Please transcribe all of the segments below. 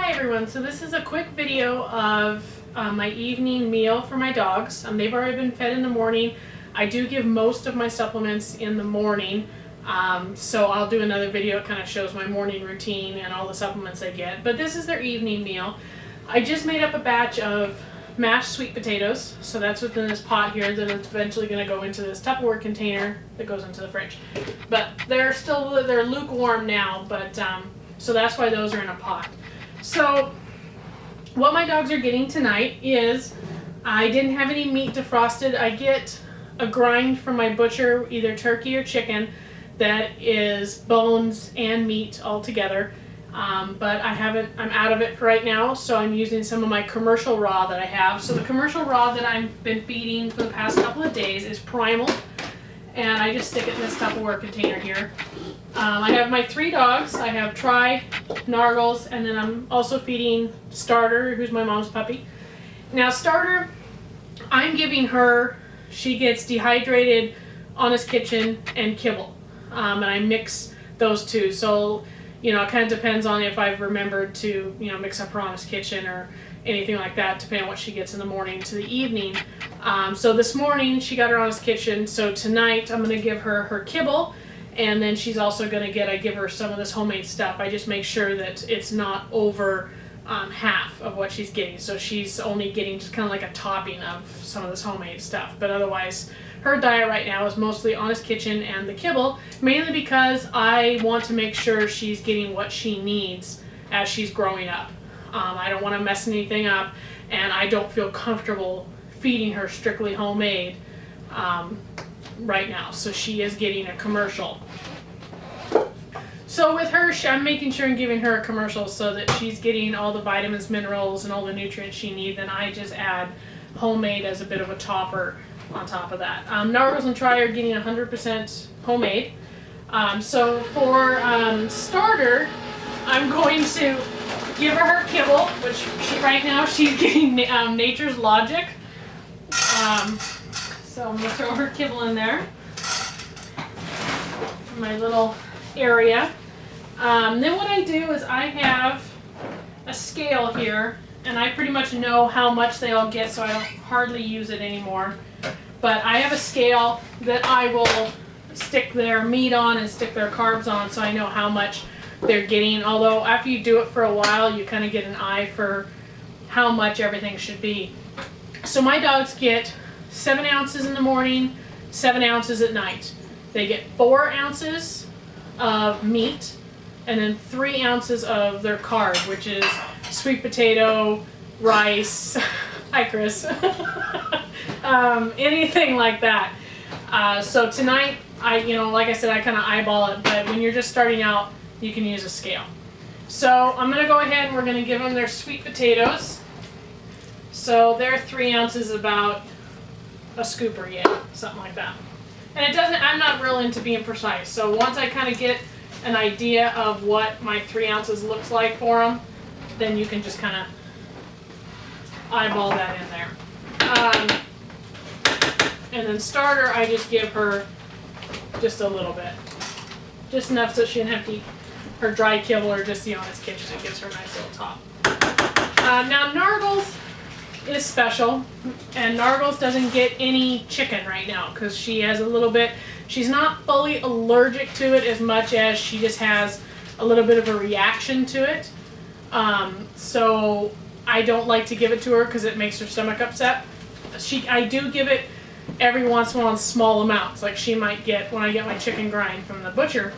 Hi everyone, so this is a quick video of my evening meal for my dogs. They've already been fed in the morning. I do give most of my supplements in the morning, so I'll do another video. It kind of shows my morning routine and all the supplements I get. But this is their evening meal. I just made up a batch of mashed sweet potatoes, so that's within this pot here. Then it's eventually going to go into this Tupperware container that goes into the fridge. But they're lukewarm now, but so that's why those are in a pot. So what my dogs are getting tonight is, I didn't have any meat defrosted. I get a grind from my butcher, either turkey or chicken, that is bones and meat all together. But I'm out of it for right now, so I'm using some of my commercial raw that I have. So the commercial raw that I've been feeding for the past couple of days is Primal, and I just stick it in this Tupperware container here. I have my 3 dogs. I have Tri, Nargles, and then I'm also feeding Starter, who's my mom's puppy. Now Starter, I'm giving her, she gets dehydrated Honest Kitchen and kibble, and I mix those two. So, you know, it kind of depends on if I've remembered to, you know, mix up her Honest Kitchen or anything like that, depending on what she gets in the morning to the evening. So this morning she got her Honest Kitchen, so tonight I'm going to give her her kibble, and then she's also going to I give her some of this homemade stuff. I just make sure that it's not over half of what she's getting, so she's only getting just kind of like a topping of some of this homemade stuff. But otherwise, her diet right now is mostly Honest Kitchen and the kibble, mainly because I want to make sure she's getting what she needs as she's growing up. I don't want to mess anything up, and I don't feel comfortable feeding her strictly homemade right now. So she is getting a commercial. So with her, I'm making sure and giving her a commercial so that she's getting all the vitamins, minerals, and all the nutrients she needs. And I just add homemade as a bit of a topper on top of that. Nargles and Tri are getting 100% homemade. So for Starter, I'm going to give her her kibble, which right now she's getting Nature's Logic. So I'm going to throw her kibble in there, my little area. Then what I do is I have a scale here, and I pretty much know how much they all get, so I don't hardly use it anymore. But I have a scale that I will stick their meat on and stick their carbs on, so I know how much they're getting. Although after you do it for a while, you kind of get an eye for how much everything should be. So my dogs get 7 ounces in the morning, 7 ounces at night. They get 4 ounces of meat, and then 3 ounces of their carb, which is sweet potato, rice, hi Chris, anything like that. So tonight, like I said, I kind of eyeball it, but when you're just starting out, you can use a scale. So I'm going to go ahead and we're going to give them their sweet potatoes. So their 3 ounces is about a scooper, something like that. And it doesn't, I'm not real into being precise. So once I kind of get an idea of what my 3 ounces looks like for them, then you can just kind of eyeball that in there. And then Starter, I just give her just a little bit. Just enough so she doesn't have to eat her dry kibble or just the Honest Kitchen. It gives her a nice little top. Now Nargles is special, and Nargles doesn't get any chicken right now because she has a little bit, she's not fully allergic to it as much as she just has a little bit of a reaction to it. So I don't like to give it to her because it makes her stomach upset. I do give it every once in a while in small amounts. Like she might get, when I get my chicken grind from the butcher,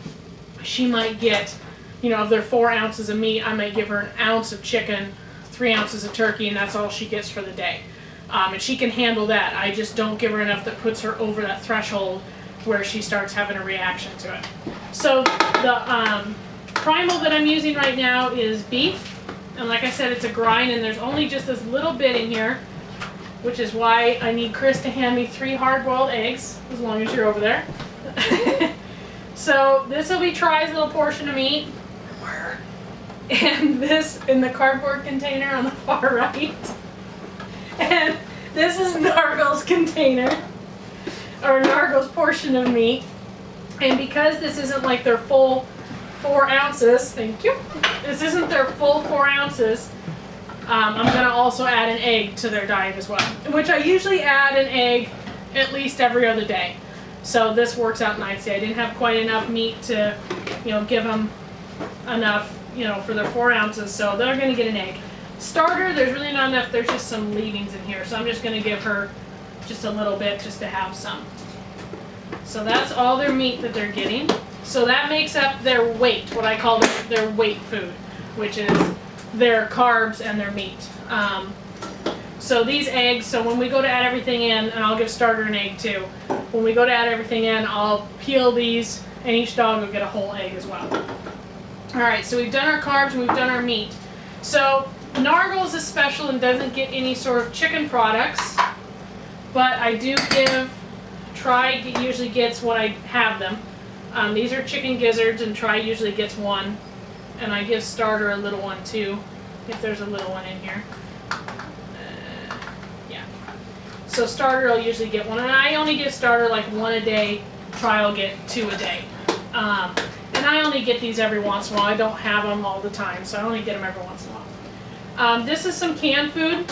she might get, you know, of their 4 ounces of meat, I might give her 1 ounce of chicken, 3 ounces of turkey, and that's all she gets for the day. And she can handle that. I just don't give her enough that puts her over that threshold where she starts having a reaction to it. So the Primal that I'm using right now is beef. And like I said, it's a grind, and there's only just this little bit in here, which is why I need Chris to hand me 3 hard-boiled eggs, as long as you're over there. So this will be Tri's little portion of meat. And this in the cardboard container on the far right. And this is Nargle's container, or Nargle's portion of meat. And because this isn't like their full 4 ounces, thank you. This isn't their full 4 ounces. I'm gonna also add an egg to their diet as well, which I usually add an egg at least every other day. So this works out nicely. I didn't have quite enough meat to, give them enough, for their 4 ounces, so they're gonna get an egg. Starter, there's really not enough, there's just some leavings in here, so I'm just gonna give her just a little bit just to have some. So that's all their meat that they're getting. So that makes up their weight, what I call their weight food, which is their carbs and their meat. So these eggs, so when we go to add everything in, and I'll give Starter an egg too, when we go to add everything in, I'll peel these, and each dog will get a whole egg as well. Alright, so we've done our carbs and we've done our meat. So Nargles is special and doesn't get any sort of chicken products, but I do give, Try usually gets what I have them. These are chicken gizzards, and Try usually gets one, and I give Starter a little one too, if there's a little one in here. Yeah. So Starter will usually get one, and I only give Starter like 1 a day. Try will get 2 a day. And I only get these every once in a while. I don't have them all the time, so I only get them every once in a while. This is some canned food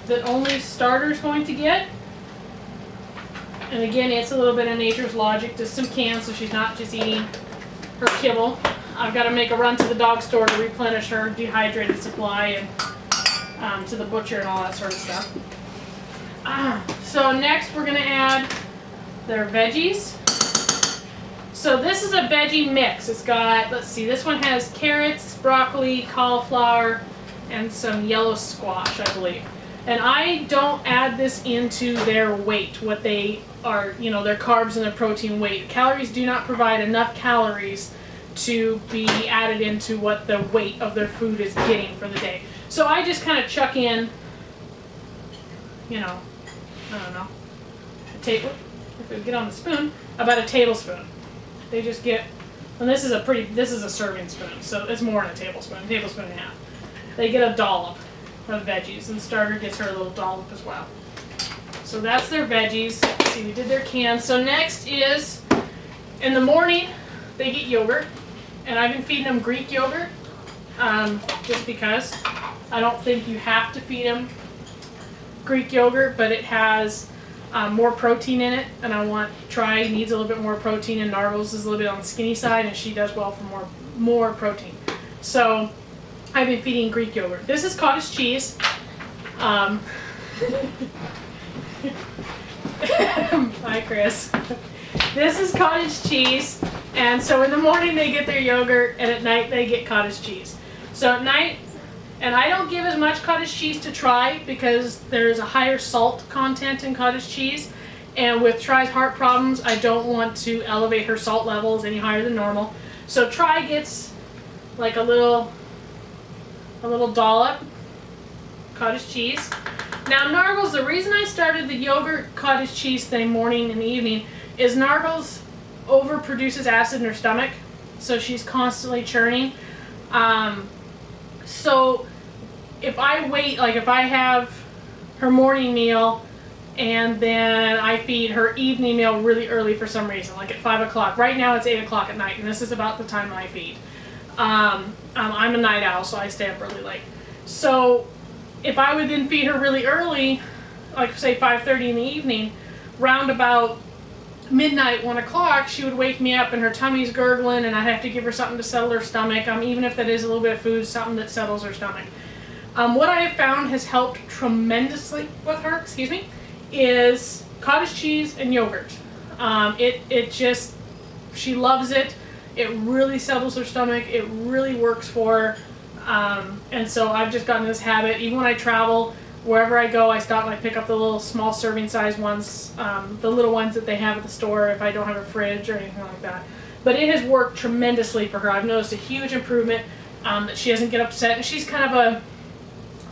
that only Starter's going to get. And again, it's a little bit of Nature's Logic, just some cans, so she's not just eating her kibble. I've got to make a run to the dog store to replenish her dehydrated supply, and to the butcher and all that sort of stuff. So next we're going to add their veggies. So this is a veggie mix. It's got, let's see, this one has carrots, broccoli, cauliflower, and some yellow squash, I believe. And I don't add this into their weight, what they are, their carbs and their protein weight. Calories do not provide enough calories to be added into what the weight of their food is getting for the day. So I just kind of chuck in, I don't know, if we get on the spoon, about a tablespoon. They just get, and this is a serving spoon, so it's more than a tablespoon and a half. They get a dollop of veggies, and Starter gets her a little dollop as well. So that's their veggies. Let's see, we did their cans. So next is, in the morning, they get yogurt, and I've been feeding them Greek yogurt, just because. I don't think you have to feed them Greek yogurt, but it has more protein in it, and I want Try needs a little bit more protein, and Nargles is a little bit on the skinny side, and she does well for more protein. So I've been feeding Greek yogurt. This is cottage cheese. Hi, Chris. This is cottage cheese, and so in the morning they get their yogurt, and at night they get cottage cheese. So at night, and I don't give as much cottage cheese to Try because there's a higher salt content in cottage cheese, and with Try's heart problems, I don't want to elevate her salt levels any higher than normal. So Try gets like a little dollop cottage cheese. Now Nargles, the reason I started the yogurt cottage cheese thing morning and evening is Nargles overproduces acid in her stomach, so she's constantly churning. So if I wait, like if I have her morning meal and then I feed her evening meal really early for some reason, like at 5 o'clock. Right now it's 8 o'clock at night, and this is about the time I feed. I'm a night owl, so I stay up really late. So if I would then feed her really early, like say 5:30 in the evening, round about midnight, 1 o'clock, she would wake me up and her tummy's gurgling, and I'd have to give her something to settle her stomach. Even if that is a little bit of food, something that settles her stomach. What I have found has helped tremendously with her, is cottage cheese and yogurt. She loves it. It really settles her stomach. It really works for her. And so I've just gotten this habit. Even when I travel, wherever I go, I stop and I pick up the little small serving size ones, the little ones that they have at the store if I don't have a fridge or anything like that. But it has worked tremendously for her. I've noticed a huge improvement, that she doesn't get upset. And she's kind of a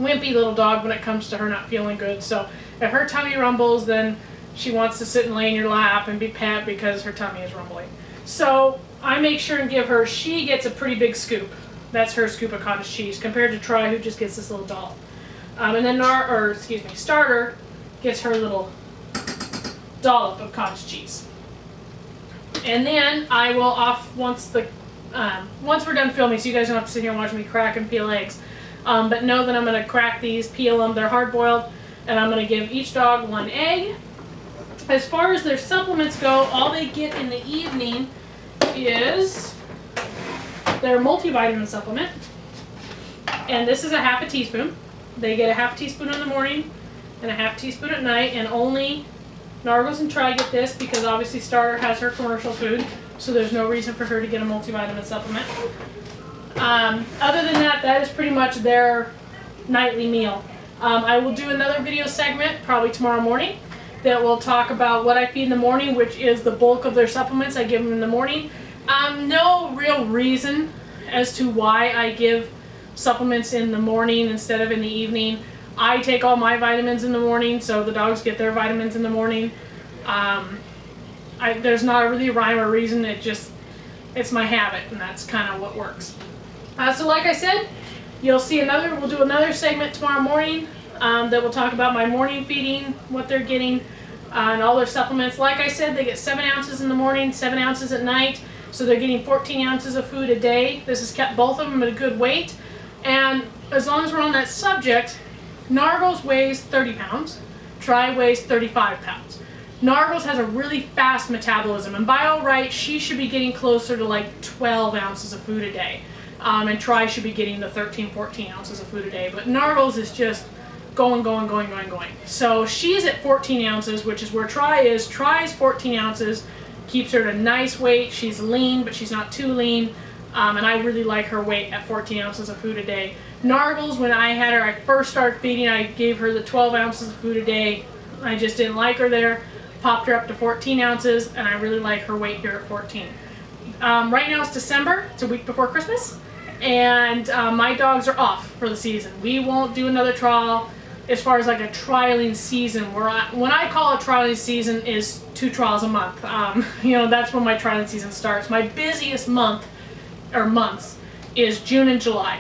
wimpy little dog when it comes to her not feeling good. So if her tummy rumbles, then she wants to sit and lay in your lap and be pet because her tummy is rumbling. So I make sure and give her, she gets a pretty big scoop. That's her scoop of cottage cheese compared to Try, who just gets this little dollop. And then Starter gets her little dollop of cottage cheese. And then I will once the once we're done filming, so you guys don't have to sit here and watch me crack and peel eggs. But know that I'm going to crack these, peel them, they're hard boiled, and I'm going to give each dog 1 egg. As far as their supplements go, all they get in the evening is their multivitamin supplement. And this is a half a teaspoon. They get a half teaspoon in the morning and a half teaspoon at night, and only Nargles and Tri get this because obviously Starter has her commercial food, so there's no reason for her to get a multivitamin supplement. Other than that, that is pretty much their nightly meal. I will do another video segment probably tomorrow morning that will talk about what I feed in the morning, which is the bulk of their supplements I give them in the morning. No real reason as to why I give supplements in the morning instead of in the evening. I take all my vitamins in the morning, so the dogs get their vitamins in the morning. There's not really a rhyme or reason, it's my habit, and that's kind of what works. So like I said, we'll do another segment tomorrow morning that will talk about my morning feeding, what they're getting, and all their supplements. Like I said, they get 7 ounces in the morning, 7 ounces at night, so they're getting 14 ounces of food a day. This has kept both of them at a good weight. And as long as we're on that subject, Nargles weighs 30 pounds, Tri weighs 35 pounds. Nargles has a really fast metabolism, and by all right, she should be getting closer to like 12 ounces of food a day. And Tri should be getting the 13, 14 ounces of food a day. But Nargles is just going. So she's at 14 ounces, which is where Tri is. Tri is 14 ounces, keeps her at a nice weight. She's lean, but she's not too lean. And I really like her weight at 14 ounces of food a day. Nargles, when I first started feeding, I gave her the 12 ounces of food a day. I just didn't like her there. Popped her up to 14 ounces, and I really like her weight here at 14. Right now it's December, it's a week before Christmas, and my dogs are off for the season. We won't do another trial as far as like a trialing season. When I call a trialing season is 2 trials a month. That's when my trialing season starts. My busiest months is June and July,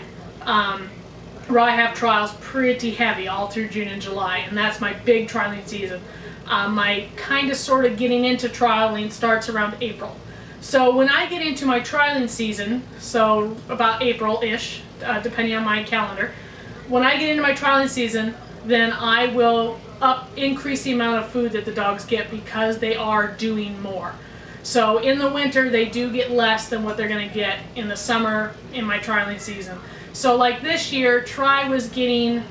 where I have trials pretty heavy all through June and July, and that's my big trialing season. My kind of sort of getting into trialing starts around April. So when I get into my trialing season, so about April-ish, depending on my calendar, when I get into my trialing season, then I will increase the amount of food that the dogs get because they are doing more. So in the winter, they do get less than what they're going to get in the summer in my trialing season. So like this year, Tri was getting,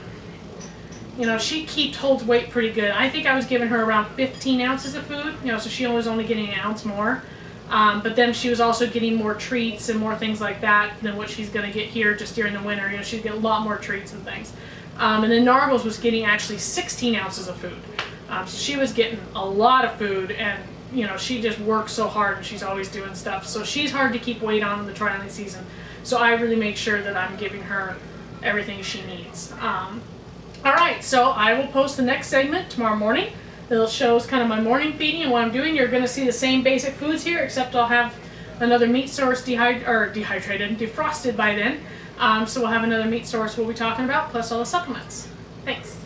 she holds weight pretty good. I think I was giving her around 15 ounces of food, so she was only getting an ounce more. But then she was also getting more treats and more things like that than what she's going to get here just during the winter. She'd get a lot more treats and things. And then Nargles was getting actually 16 ounces of food. So she was getting a lot of food, and she just works so hard and she's always doing stuff. So she's hard to keep weight on in the trialing season. So I really make sure that I'm giving her everything she needs. Alright, so I will post the next segment tomorrow morning. It'll show kind of my morning feeding and what I'm doing. You're going to see the same basic foods here, except I'll have another meat source defrosted by then. So we'll have another meat source we'll be talking about, plus all the supplements. Thanks.